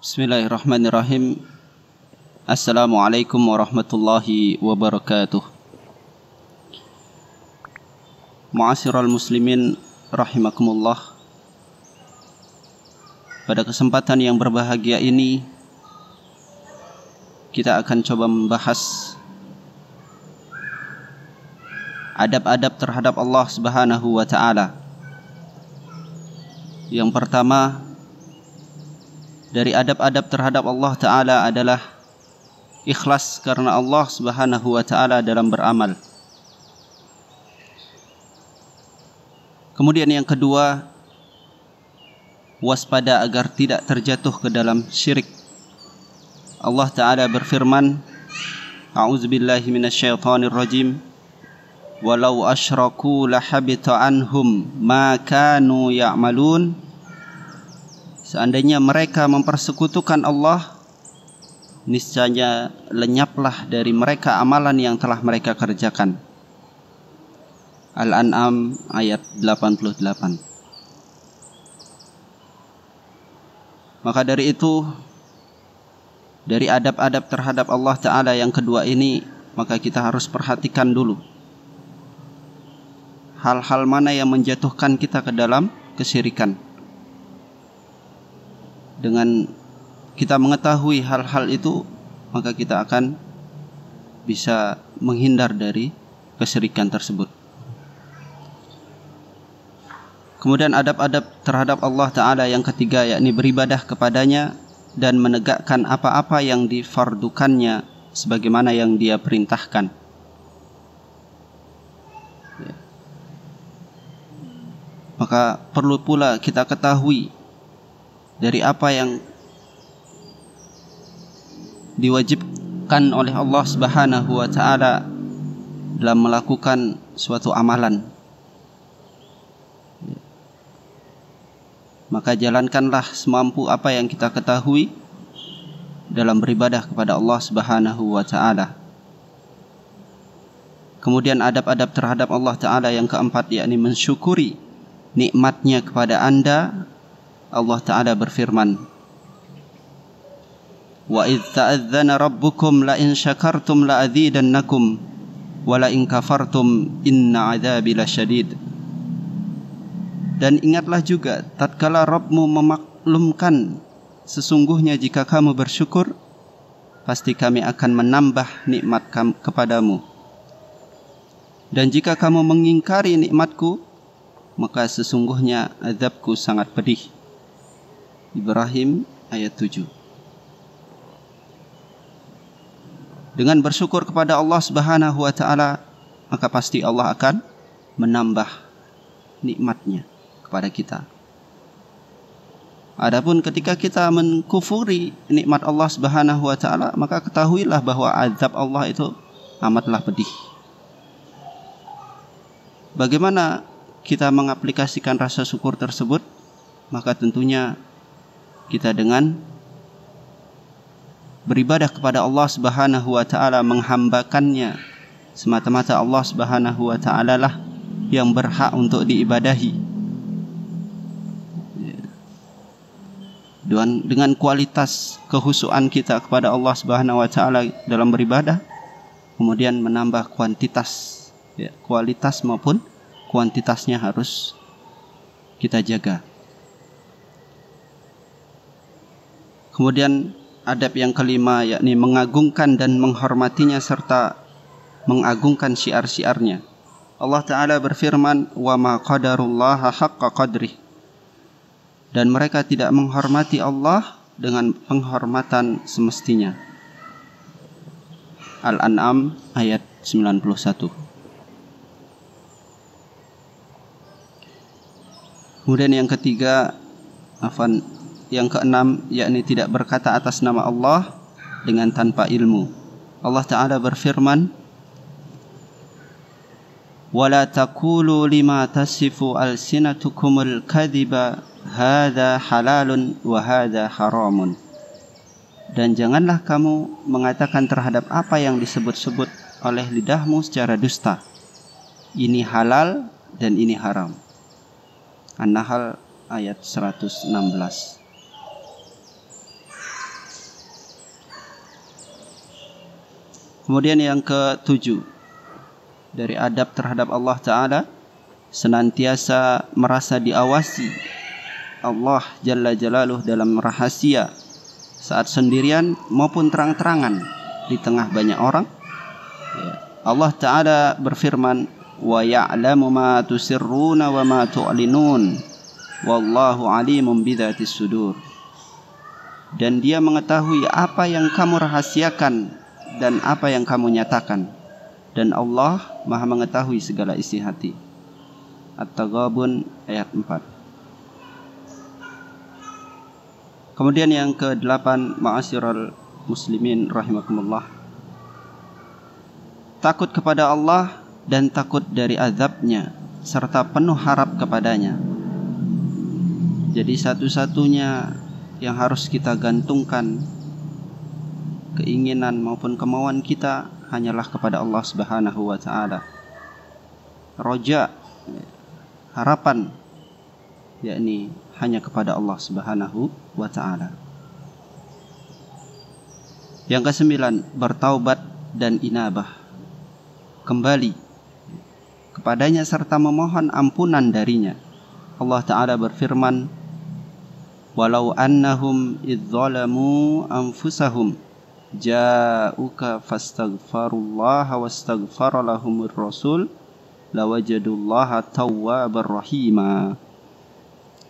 Bismillahirrahmanirrahim. Assalamualaikum warahmatullahi wabarakatuh. Ma'asyiral muslimin rahimakumullah. Pada kesempatan yang berbahagia ini kita akan coba membahas adab-adab terhadap Allah Subhanahu wa taala. Yang pertama dari adab-adab terhadap Allah Ta'ala adalah ikhlas karena Allah Subhanahu wa Ta'ala dalam beramal. Kemudian yang kedua, waspada agar tidak terjatuh ke dalam syirik. Allah Ta'ala berfirman, A'udzubillahi minasyaitonirrajim, walau asyraku lahabita anhum ma kanu ya'malun. Seandainya mereka mempersekutukan Allah, niscaya lenyaplah dari mereka amalan yang telah mereka kerjakan. Al-An'am ayat 88. Maka dari itu, dari adab-adab terhadap Allah Ta'ala yang kedua ini, maka kita harus perhatikan dulu hal-hal mana yang menjatuhkan kita ke dalam kesyirikan. Dengan kita mengetahui hal-hal itu, maka kita akan bisa menghindar dari kesyirikan tersebut. Kemudian adab-adab terhadap Allah Ta'ala yang ketiga, yakni beribadah kepadanya dan menegakkan apa-apa yang difardukannya sebagaimana yang Dia perintahkan. Maka perlu pula kita ketahui dari apa yang diwajibkan oleh Allah Subhanahu wa Ta'ala dalam melakukan suatu amalan. Maka jalankanlah semampu apa yang kita ketahui dalam beribadah kepada Allah Subhanahu wa Ta'ala. Kemudian adab-adab terhadap Allah Ta'ala yang keempat, yakni mensyukuri nikmatnya kepada Anda. Allah Ta'ala berfirman, wa idz ta'adzana rabbukum la in syakartum la azidannakum wa la in kafartum inna 'adzabi lasyadid. Dan ingatlah juga tatkala Rabbmu memaklumkan, sesungguhnya jika kamu bersyukur, pasti kami akan menambah nikmat kepadamu. Dan jika kamu mengingkari nikmatku, maka sesungguhnya azabku sangat pedih. Ibrahim ayat 7. Dengan bersyukur kepada Allah Subhanahu wa Ta'ala, maka pasti Allah akan menambah nikmatnya kepada kita. Adapun ketika kita mengkufuri nikmat Allah Subhanahu wa Ta'ala, maka ketahuilah bahwa azab Allah itu amatlah pedih. Bagaimana kita mengaplikasikan rasa syukur tersebut? Maka tentunya kita dengan beribadah kepada Allah Subhanahu wa Ta'ala, menghambakannya semata-mata Allah Subhanahu wa Ta'ala lah yang berhak untuk diibadahi. Dengan kualitas kehusuan kita kepada Allah Subhanahu wa Ta'ala dalam beribadah, kemudian menambah kuantitas, kualitas maupun kuantitasnya harus kita jaga. Kemudian adab yang kelima, yakni mengagungkan dan menghormatinya serta mengagungkan syiar-syiarnya. Allah Ta'ala berfirman, wa ma qadarullaha haqqa qadrih. Dan mereka tidak menghormati Allah dengan penghormatan semestinya. Al-An'am ayat 91. Kemudian yang ketiga, yang keenam, yakni tidak berkata atas nama Allah dengan tanpa ilmu. Allah Ta'ala berfirman, wala taqulu lima tasifu alsinatukumul kadhiba hadza halalun wa hadza haramun. Dan janganlah kamu mengatakan terhadap apa yang disebut-sebut oleh lidahmu secara dusta, ini halal dan ini haram. An-Nahl ayat 116. Kemudian yang ke-7 dari adab terhadap Allah Ta'ala, senantiasa merasa diawasi Allah Jalla Jalaluh dalam rahasia saat sendirian maupun terang-terangan di tengah banyak orang. Allah Ta'ala berfirman, wa ya'lamu ma tusirruna wa ma tu'linun wallahu alimun bidzatis sudur. Dan dia mengetahui apa yang kamu rahasiakan dan apa yang kamu nyatakan, dan Allah Maha mengetahui segala isi hati. At-Taghabun ayat 4. Kemudian yang ke-8, ma'asyiral muslimin rahimakumullah, takut kepada Allah dan takut dari azabnya serta penuh harap kepadanya. Jadi satu-satunya yang harus kita gantungkan keinginan maupun kemauan kita hanyalah kepada Allah Subhanahu wa Ta'ala. Roja, harapan, yakni hanya kepada Allah Subhanahu wa Ta'ala. Yang ke-9, bertaubat dan inabah, kembali kepadanya serta memohon ampunan darinya. Allah Ta'ala berfirman, walau annahum idzalamu anfusahum ja'uka fastaghfarullaha wastaghfara lahumur rasul lawajadullaha tawwabar rahima.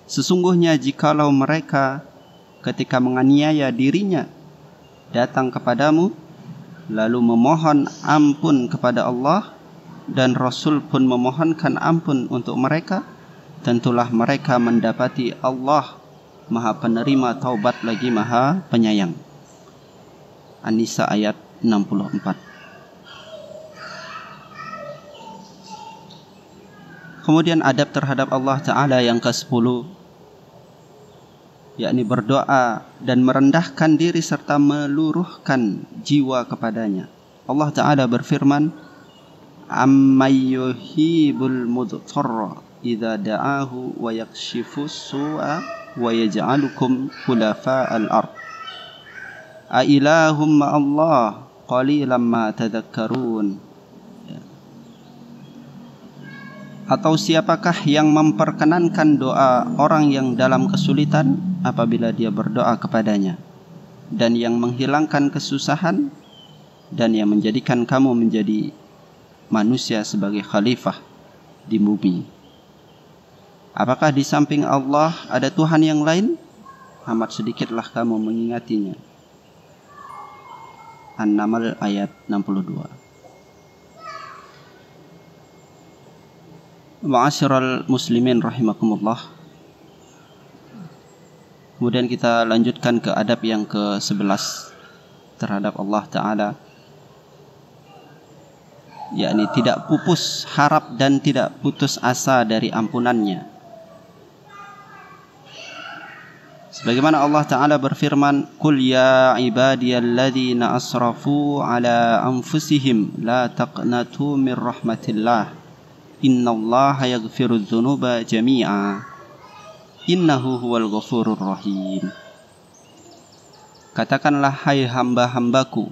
Sesungguhnya jikalau mereka ketika menganiaya dirinya datang kepadamu lalu memohon ampun kepada Allah dan Rasul pun memohonkan ampun untuk mereka, tentulah mereka mendapati Allah Maha penerima taubat lagi Maha penyayang. An-Nisa ayat 64. Kemudian adab terhadap Allah Ta'ala yang ke-10, yakni berdoa dan merendahkan diri serta meluruhkan jiwa kepadanya. Allah Ta'ala berfirman, ammay yuhibul mudtarra idza da'ahu wa yakshifus su'a wa yaj'alukum khulafa'al ard a ilahum ma'allah qalilan ma tadhakkarun. Atau siapakah yang memperkenankan doa orang yang dalam kesulitan apabila dia berdoa kepadanya, dan yang menghilangkan kesusahan, dan yang menjadikan kamu menjadi manusia sebagai khalifah di bumi? Apakah di samping Allah ada Tuhan yang lain? Amat sedikitlah kamu mengingatinya. An-Naml ayat 62. Ma'asyiral muslimin rahimakumullah. Kemudian kita lanjutkan ke adab yang ke-11 terhadap Allah Ta'ala, yakni tidak pupus harap dan tidak putus asa dari ampunannya. Sebagaimana Allah Ta'ala berfirman, qul ya ibadiyalladzina asrafu ala anfusihim la taqnatu min rahmatillah innallaha yaghfirudz dzunuba jami'a innahu huwal ghafurur rahim. Katakanlah, hai hamba-hambaku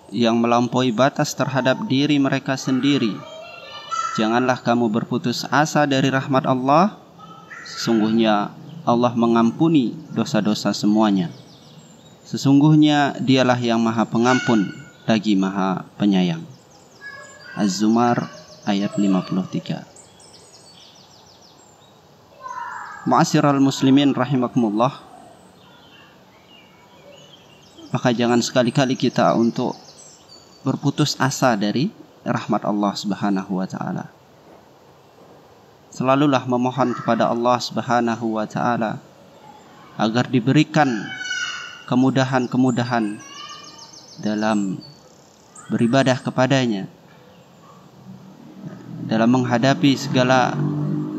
yang melampaui batas terhadap diri mereka sendiri, janganlah kamu berputus asa dari rahmat Allah. Sesungguhnya Allah mengampuni dosa-dosa semuanya. Sesungguhnya dialah yang maha pengampun lagi maha penyayang. Az-Zumar ayat 53. Ma'asyiral muslimin rahimakumullah, maka jangan sekali-kali kita untuk berputus asa dari rahmat Allah Subhanahu wa Ta'ala. Selalulah memohon kepada Allah Subhanahu wa Ta'ala agar diberikan kemudahan-kemudahan dalam beribadah kepadanya, dalam menghadapi segala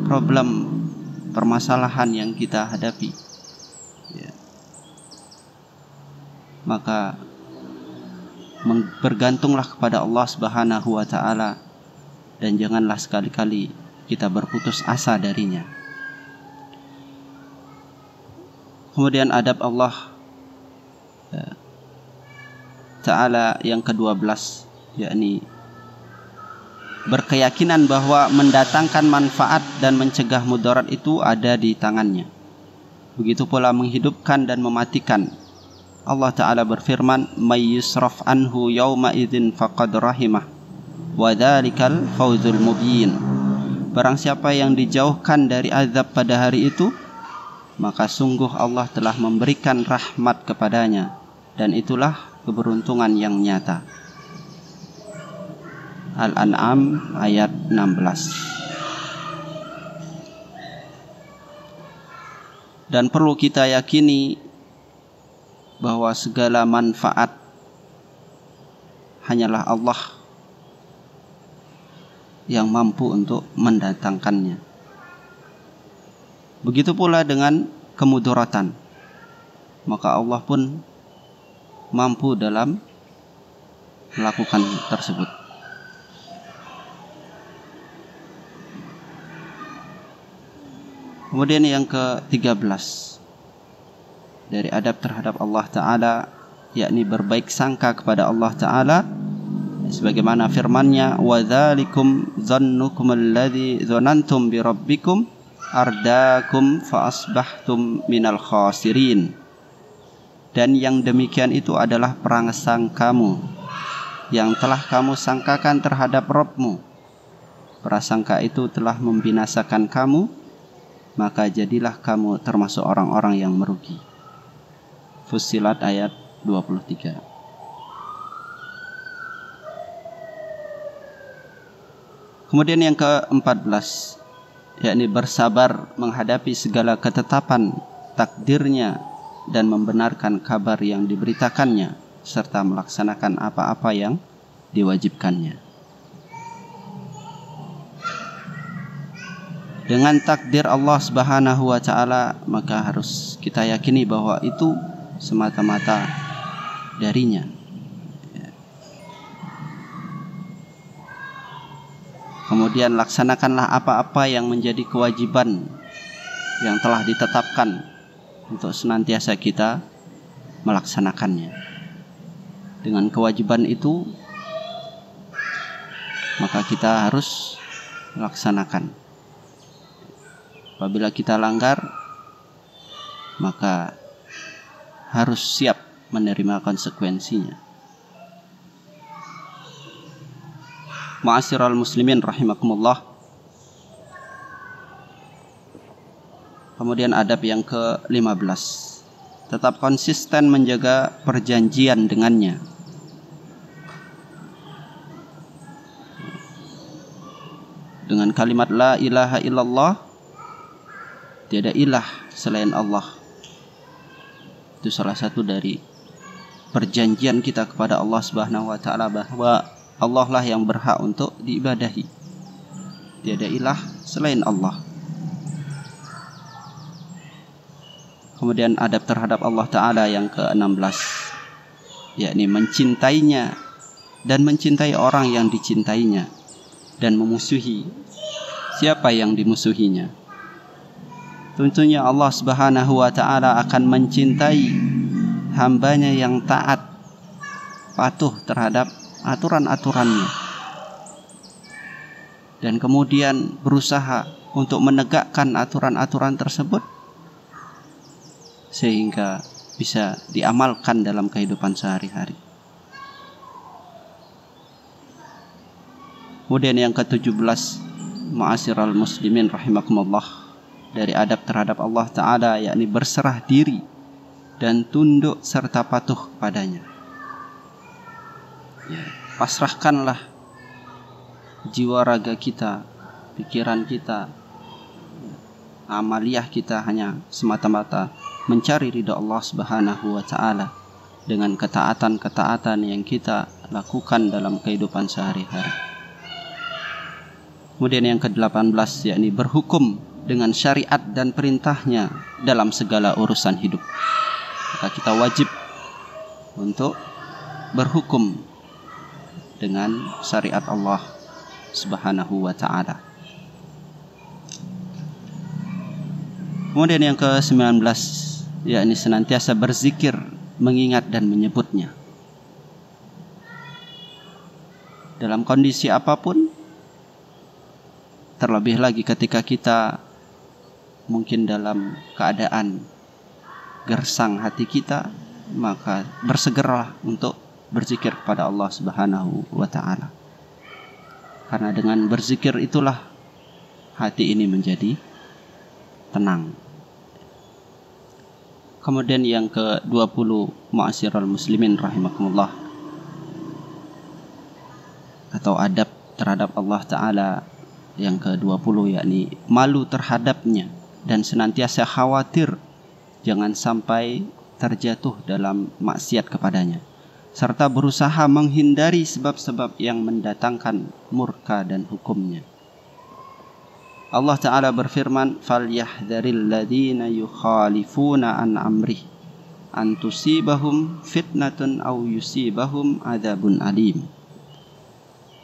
problem, permasalahan yang kita hadapi. Maka bergantunglah kepada Allah Subhanahu wa Ta'ala dan janganlah sekali-kali kita berputus asa darinya. Kemudian adab Allah Ta'ala yang ke-12, yakni berkeyakinan bahwa mendatangkan manfaat dan mencegah mudarat itu ada di tangannya. Begitu pula menghidupkan dan mematikan. Allah Ta'ala berfirman, "May yusraf anhu yawma idzin faqad rahimah wa dzalikal fawzul mubin." Barang siapa yang dijauhkan dari azab pada hari itu, maka sungguh Allah telah memberikan rahmat kepadanya, dan itulah keberuntungan yang nyata. Al-An'am ayat 16. Dan perlu kita yakini bahwa segala manfaat hanyalah Allah yang mampu untuk mendatangkannya. Begitu pula dengan kemudaratan, maka Allah pun mampu dalam melakukan tersebut. Kemudian yang ke-13 dari adab terhadap Allah Ta'ala, yakni berbaik sangka kepada Allah Ta'ala, sebagaimana firman-Nya, "Wa dzalikum dzannukum alladzi dzanantum bi rabbikum ardaakum fa asbahtum minal khasirin." Dan yang demikian itu adalah prasangkamu yang telah kamu sangkakan terhadap Rabb-Mu. Prasangka itu telah membinasakan kamu, maka jadilah kamu termasuk orang-orang yang merugi. Fussilat ayat 23. Kemudian yang ke-14, yakni bersabar menghadapi segala ketetapan takdirnya dan membenarkan kabar yang diberitakannya, serta melaksanakan apa-apa yang diwajibkannya. Dengan takdir Allah Subhanahu wa Ta'ala, maka harus kita yakini bahwa itu semata-mata darinya. Kemudian laksanakanlah apa-apa yang menjadi kewajiban yang telah ditetapkan untuk senantiasa kita melaksanakannya. Dengan kewajiban itu, maka kita harus melaksanakan. Apabila kita langgar, maka harus siap menerima konsekuensinya. Ma'asyiral muslimin rahimakumullah. Kemudian adab yang ke-15, tetap konsisten menjaga perjanjian dengannya. Dengan kalimat la ilaha illallah, tiada ilah selain Allah. Itu salah satu dari perjanjian kita kepada Allah Subhanahu wa Ta'ala, bahwa Allah lah yang berhak untuk diibadahi. Tiada ilah selain Allah. Kemudian adab terhadap Allah Ta'ala yang ke-16, yakni mencintainya dan mencintai orang yang dicintainya, dan memusuhi siapa yang dimusuhinya. Tentunya Allah Subhanahu wa Ta'ala akan mencintai hambanya yang taat, patuh terhadap aturan-aturannya, dan kemudian berusaha untuk menegakkan aturan-aturan tersebut sehingga bisa diamalkan dalam kehidupan sehari-hari. Kemudian yang ke-17, ma'asyiral muslimin rahimakumullah, dari adab terhadap Allah Ta'ala, yakni berserah diri dan tunduk serta patuh padanya. Pasrahkanlah jiwa raga kita, pikiran kita, amaliyah kita hanya semata-mata mencari ridha Allah Subhanahu wa Ta'ala dengan ketaatan-ketaatan yang kita lakukan dalam kehidupan sehari-hari. Kemudian yang ke-18, yakni berhukum dengan syariat dan perintahnya dalam segala urusan hidup. Maka kita wajib untuk berhukum dengan syariat Allah Subhanahu wa Ta'ala. Kemudian yang ke-19, yakni senantiasa berzikir, mengingat dan menyebutnya. dalam kondisi apapun, terlebih lagi ketika kita mungkin dalam keadaan gersang hati kita, maka bersegeralah untuk berzikir kepada Allah Subhanahu wa ta'ala. Karena dengan berzikir itulah hati ini menjadi tenang. Kemudian yang ke-20, ma'asyiral muslimin rahimakumullah, atau adab terhadap Allah Ta'ala yang ke-20, yakni malu terhadapnya dan senantiasa khawatir jangan sampai terjatuh dalam maksiat kepadanya, serta berusaha menghindari sebab-sebab yang mendatangkan murka dan hukumnya. Allah Ta'ala berfirman, "Falyahdharil ladzina yukhalifuna an amrih an tusibahum fitnatun aw yusibahum adzabun alim."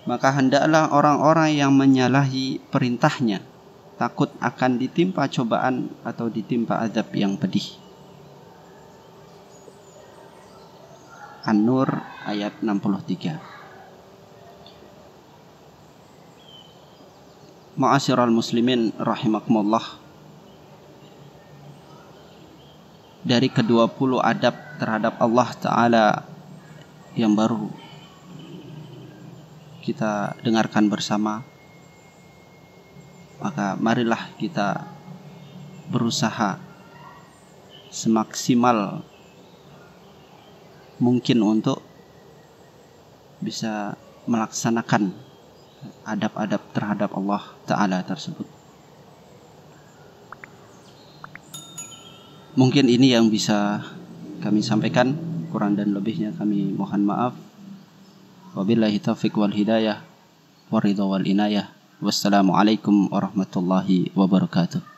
Maka hendaklah orang-orang yang menyalahi perintahnya takut akan ditimpa cobaan atau ditimpa azab yang pedih. An-Nur ayat 63. Ma'asyiral muslimin rahimakumullah, dari ke-20 adab terhadap Allah Ta'ala yang baru kita dengarkan bersama, maka marilah kita berusaha semaksimal mungkin untuk bisa melaksanakan adab-adab terhadap Allah Ta'ala tersebut. Mungkin ini yang bisa kami sampaikan, kurang dan lebihnya kami mohon maaf. Wabillahi taufiq wal hidayah, waridha wal inayah. Wassalamualaikum warahmatullahi wabarakatuh.